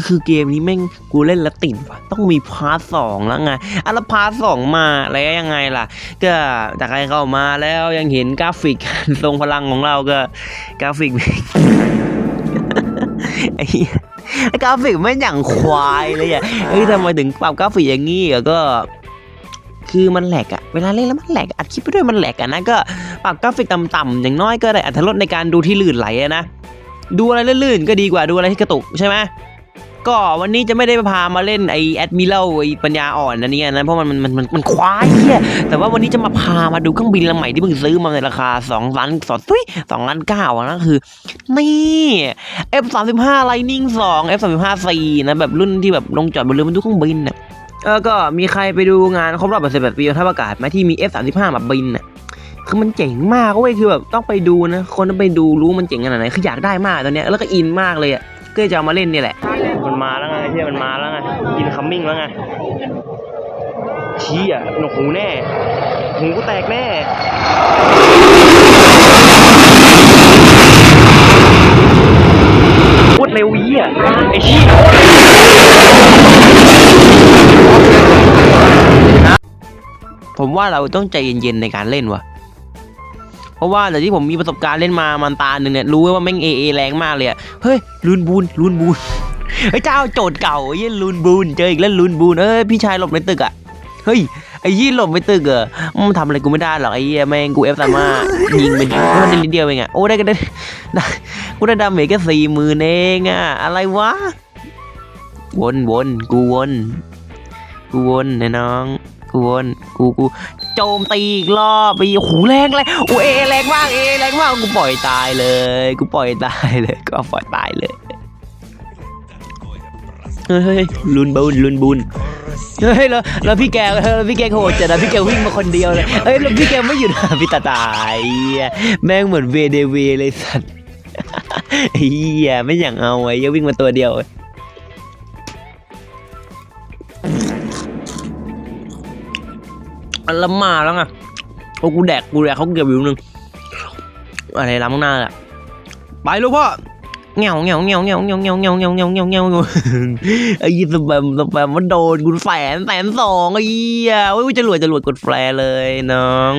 คือเกมนี้แม่งกูเล่นแล้วติดว่ะต้องมีพาร์ทสองแล้วไงแล้วพาร์ทสองมาแล้วยังไงล่ะก็จากใครเข้ามาแล้วยังเห็นกราฟิก ทรงพลังของเราก็กราฟิก ไอ้กราฟิกไม่อย่างควายเลยอ่ะทำไมถึงปรับกราฟิกอย่างงี้ก็คือมันแหลกอะเวลาเล่นแล้วมันแหลกอัดคลิปไปด้วยมันแหลกอะนะก็ปรับกราฟิกต่ำๆอย่างน้อยก็ได้อรรถรสในการดูที่ลื่นไหลนะดูอะไรลื่นๆก็ดีกว่าดูอะไรที่กระตุกใช่ไหมก็วันนี้จะไม่ได้พามาเล่นไอแอดมิเล่าไอปัญญาอ่อนนะเนี่ยนะเพราะมันควายเนี่ยแต่ว่าวันนี้จะมาพามาดูเครื่องบินลำใหม่ที่เพิ่งซื้อมาในราคา2 ล้าน2 ล้าน 9นะคือนี่ F35 Lightning 2 F35C นะแบบรุ่นที่แบบลงจอดบนเรือบรรทุกเครื่องบินน่ะก็มีใครไปดูงานครบรอบ18 ปีกองทัพอากาศไหมที่มี F35 มาบินน่ะคือมันเจ๋งมากเว้ยคือแบบต้องไปดูนะคนต้องไปดูรู้มันเจ๋งขนาดไหนคืออยากได้มากตอนเนี้ยแล้วก็อินมากเลยอ่ะก็จะเอามาเล่นนี่แหละมันมาแล้วไงเชี่ยมันมาแล้วไงอินคัมมิ่งแล้วไงชี้อ่ะหนวกหูแน่หูกูแตกแน่พูดเร็วยี่อ่ะไอ้ชี้ผมว่าเราต้องใจเย็นๆในการเล่นว่ะเพราะว่าแต่ที่ผมมีประสบการณ์เล่นมามันตาหนึ่งเนี่ยรู้ว่าแม่งเอแรงมากเลยอ่ะเฮ้ยลูนบูนไอ้เจ้าโจทย์เก่าไอ้ยี่ลูนบูนเจออีกแล้วลูนบูนพี่ชายหลบในตึกอ่ะเฮ้ยไอ้ยี่หลบในตึกมันทำอะไรกูไม่ได้หรอกไอ้ยี่แม่งกูF35ยิงไปนิดเดียวเองอ่ะโอ้ได้กูได้ดาเมจแค่40,000เองอ่ะอะไรวะวนกูวนไอ้น้องกูโจมตีอีกรอบไปหูแรงเลยโอ้แรงมากกูปล่อยตายเลยก็ปล่อยตายเลยเฮ้ยลุนบุญเฮ้ยแล้วพี่แกโหดจัดนะพี่แกวิ่งมาคนเดียวเลยเฮ้ยแล้วพี่แกไม่หยุดพี่ตายแม่งเหมือนเวเดวีเลยสัตว์เฮียไม่อย่างเอาไว้ยังวิ่งมาตัวเดียวอันละมาแล้วไงโอ้กูแดกเขาเก็บอยู่นึงอะไรล้ำหน้าอ่ะไปลูกพ่อเงี้ยวไอ้ยี่สแปมมันโดนกู100,000 102,000ไอ้ยี่โอ้ยจะรวดกดแฟร์เลยน้อง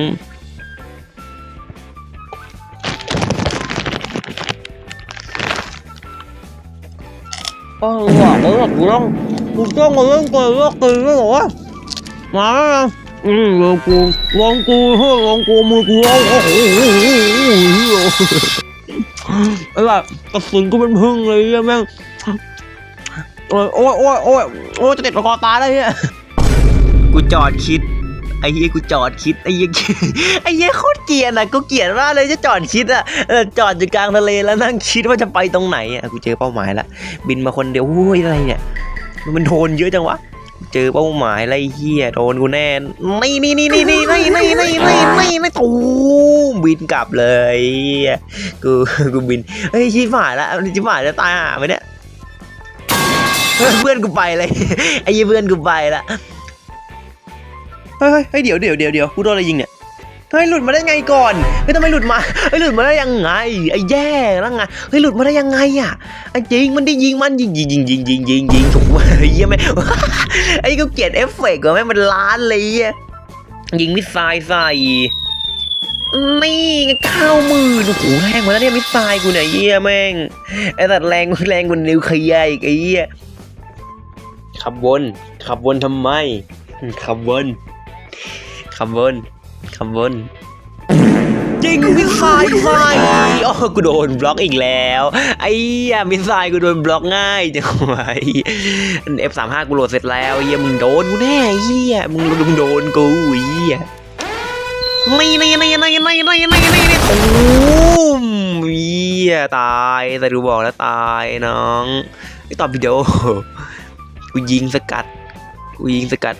กูต้องมาเล่นก่อนเลิกตื่นแล้วเหรอมาลองกูมือกูโอ้โหไอ้แบบกระสุนกูเป็นพึ่งเลยแม่งโอ้ยจะติดคอตายเลยเนี่ยกูจอดคิดไอ้เหี้ยไอ้เหี้ยโคตรเกลียดอ่ะกูเกลียดมากเลยจะจอดคิดอ่ะจอดอยู่กลางทะเลแล้วนั่งคิดว่าจะไปตรงไหนอ่ะกูเจอเป้าหมายละบินมาคนเดียวโอ้ยอะไรเนี่ยมันโดนเยอะจังวะเจอเป้าหมายไรเหี้ยโดนกูแน่นี่ตูมบินกลับเลยกูบินเฮ้ยชิบหายแล้วจะตายห่าไหมเนี่ยเพื่อนกูไปเลยไอ้เพื่อนกูไปละเฮ้ยเดี๋ยวกูโดนอะไรยิงเนี่ยเฮ้ยหลุดมาได้ไงก่อนทำไมหลุดมาหลุดมาได้ยังไงไอ้แย่แล้วไงหลุดมาได้ยังไงอ่ะไอ้จริงมันได้ยิงมันยิงถูกไหมเหี้ยแม่ไอ้กูเกลียดเอฟเฟกต์ว่ะแม่มันล้านเลยยิงมิสไซล์ใส่นี่90,000โอ้โหแรงมาแล้วเนี่ยมิสไซล์กูเนี่ยเหี้ยแม่งไอ้สัตว์แรงกว่านิวเคลียร์อีกไอ้เหี้ยขับวนทำไมขับวนจริงมิสไซล์โอ้กูโดนบล็อกอีกแล้วไอ้มิสไซล์กูโดนบล็อกง่ายจังวะF35กูโหลดเสร็จแล้วเหี้ยมึงโดนกูแน่เหี้ยมึงโดนกูเหี้ยนี่ตูมเหี้ยตายแต่ดูบอกแล้วตายน้องไอ้ตอบวิดีโอกูยิงสกัด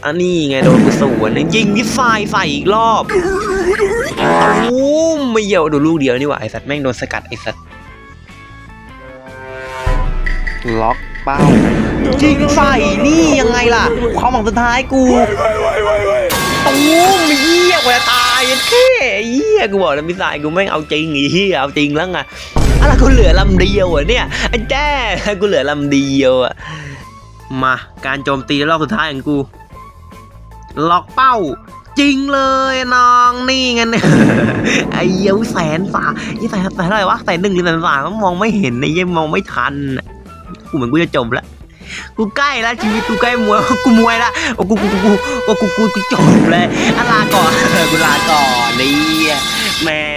อันนี้ไงโดนกูสวนยิงมิสไซล์ใส่อีกรอบไม่เหี่ยวดูลูกเดียวนี่หว่าไอสัตว์แม่งโดนสกัดไอสัตว์ล็อกเป้ายิงใส่นี่ยังไงล่ะความหวังสุดท้ายกูไม่เหี้ยกว่าตายแค่เหี้ยกูบอกแล้วมิสไซล์กูแม่งเอาจริงไอ้เหี้ยเอาจริงแล้วไงอะไรกูเหลือลำเดียวอ่ะเนี่ยไอ้แจ้กูเหลือลำเดียวอ่ะ มาการโจมตีรอบสุดท้ายของกูล็อกเป้าจริงเลยน้องนี่ไงเนี่ย ไอ้เหี้ยแสนฝ่ายี่แสนเท่าไหร่วะ100,000หรือ100,000ก็มองไม่เห็นไอ้เหี้ยมองไม่ทันกูเหมือนกูจะจบแล้วกูใกล้แล้วชีวิตกูใกล้มวยกูมวยละโอ้กูจบเลยลาก่อน กูลาก่อนนี่แม่ง